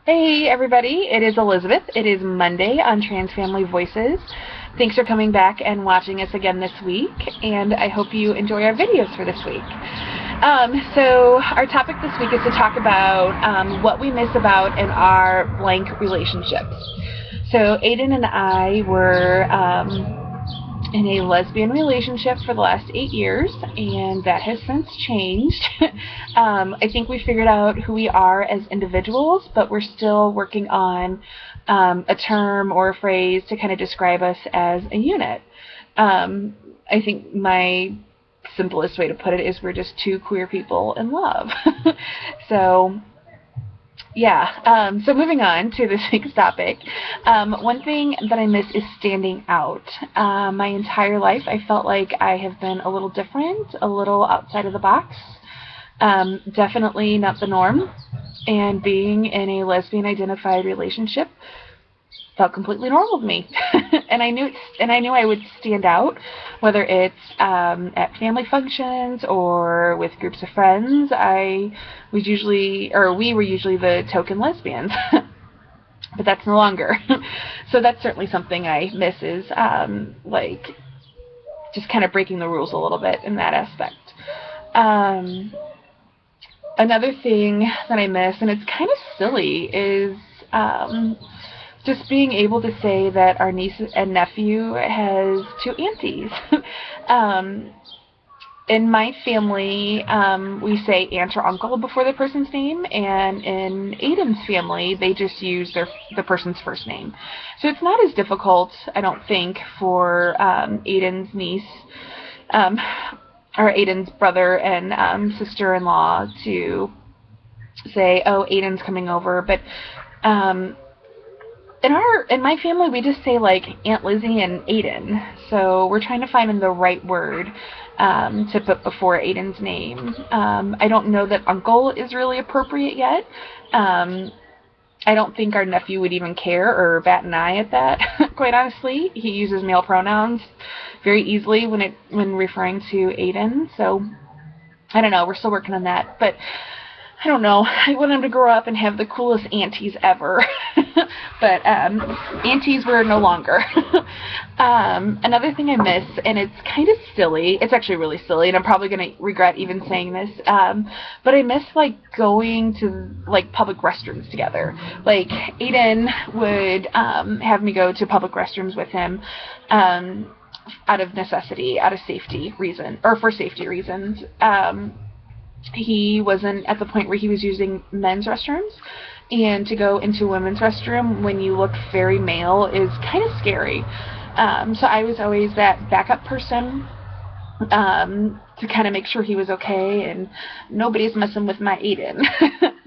Hey everybody, it is Elizabeth. It is Monday on Trans Family Voices. Thanks for coming back and watching us again this week, and I hope you enjoy our videos for this week. So our topic this week is to talk about what we miss about in our blank relationships. So Aiden and I were in a lesbian relationship for the last 8 years, and that has since changed. I think we figured out who we are as individuals, but we're still working on a term or a phrase to kind of describe us as a unit. I think my simplest way to put it is we're just two queer people in love. So so moving on to this week's topic. One thing that I miss is standing out. My entire life I felt like I have been a little different, a little outside of the box. Definitely not the norm. And being in a lesbian identified relationship felt completely normal to me. and I knew I would stand out, whether it's at family functions or with groups of friends. We were usually the token lesbians. But that's no longer. So that's certainly something I miss, is just kind of breaking the rules a little bit in that aspect. Another thing that I miss, and it's kind of silly, is just being able to say that our niece and nephew has two aunties. In my family, we say aunt or uncle before the person's name, and in Aiden's family, they just use the person's first name. So it's not as difficult, I don't think, for Aiden's niece, or Aiden's brother and sister-in-law to say, "Oh, Aiden's coming over," but in my family, we just say like Aunt Lizzie and Aiden. So we're trying to find the right word to put before Aiden's name. I don't know that uncle is really appropriate yet. I don't think our nephew would even care or bat an eye at that. Quite honestly, he uses male pronouns very easily when referring to Aiden. So I don't know. We're still working on that, but I don't know. I want him to grow up and have the coolest aunties ever. But aunties were no longer. Another thing I miss, and it's kind of silly. It's actually really silly, and I'm probably going to regret even saying this. But I miss going to public restrooms together. Like Aiden would have me go to public restrooms with him. Out of necessity, out of safety reason, or for safety reasons. He wasn't at the point where he was using men's restrooms, and to go into a women's restroom when you look very male is kind of scary. So I was always that backup person to kind of make sure he was okay and nobody's messing with my Aiden.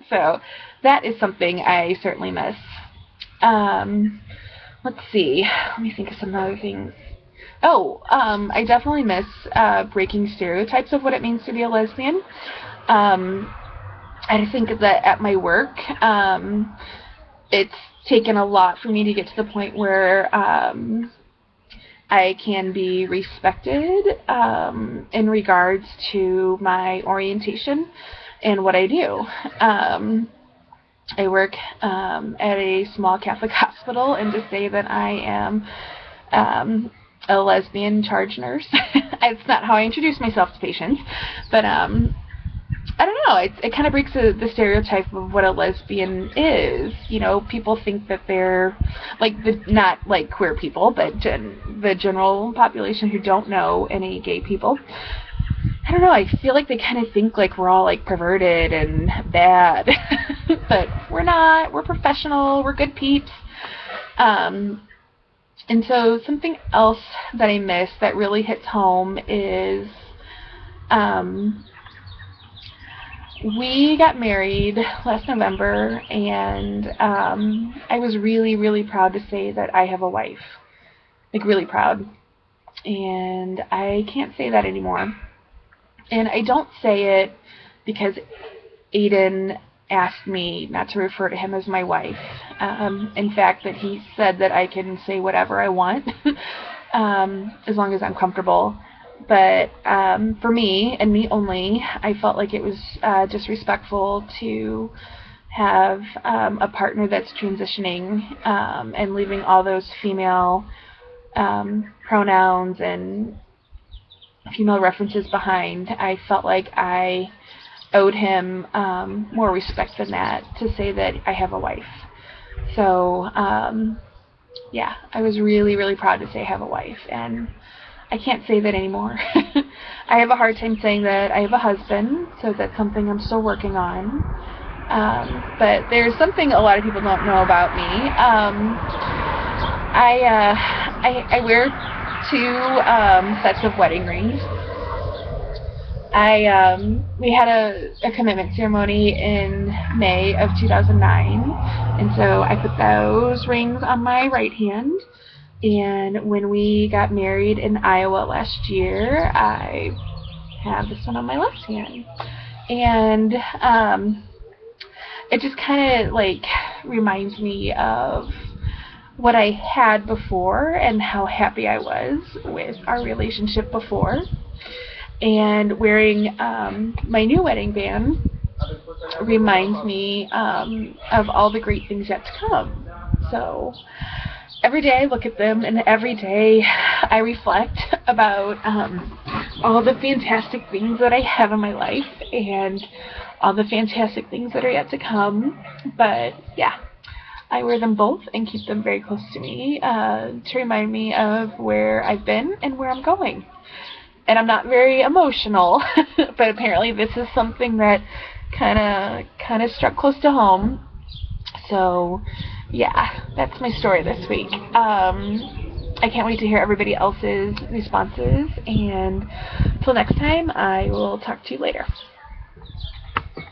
So that is something I certainly miss. Let's see. Let me think of some other things. I definitely miss breaking stereotypes of what it means to be a lesbian. I think that at my work, it's taken a lot for me to get to the point where I can be respected in regards to my orientation and what I do. I work at a small Catholic hospital, and to say that I am a lesbian charge nurse. It's not how I introduce myself to patients, but I don't know. It kind of breaks the stereotype of what a lesbian is. People think that they're not queer people, but the general population who don't know any gay people. I don't know. I feel like they kind of think we're all perverted and bad, but we're not. We're professional. We're good peeps. And so something else that I miss that really hits home is we got married last November, and I was really, really proud to say that I have a wife. Really proud. And I can't say that anymore. And I don't say it because Aiden asked me not to refer to him as my wife. In fact, that he said that I can say whatever I want as long as I'm comfortable. But for me, and me only, I felt like it was disrespectful to have a partner that's transitioning and leaving all those female pronouns and female references behind, I felt like I owed him more respect than that to say that I have a wife. So, yeah, I was really, really proud to say I have a wife, and I can't say that anymore. I have a hard time saying that I have a husband, so that's something I'm still working on. But there's something a lot of people don't know about me. I wear 2 sets of wedding rings. We had a commitment ceremony in May of 2009, and so I put those rings on my right hand. And when we got married in Iowa last year, I have this one on my left hand. And it just kind of like reminds me of what I had before and how happy I was with our relationship before. And wearing my new wedding band reminds me of all the great things yet to come. So every day I look at them, and every day I reflect about all the fantastic things that I have in my life and all the fantastic things that are yet to come. But yeah, I wear them both and keep them very close to me to remind me of where I've been and where I'm going. And I'm not very emotional, but apparently this is something that kind of struck close to home. So yeah, that's my story this week. I can't wait to hear everybody else's responses, and till next time, I will talk to you later.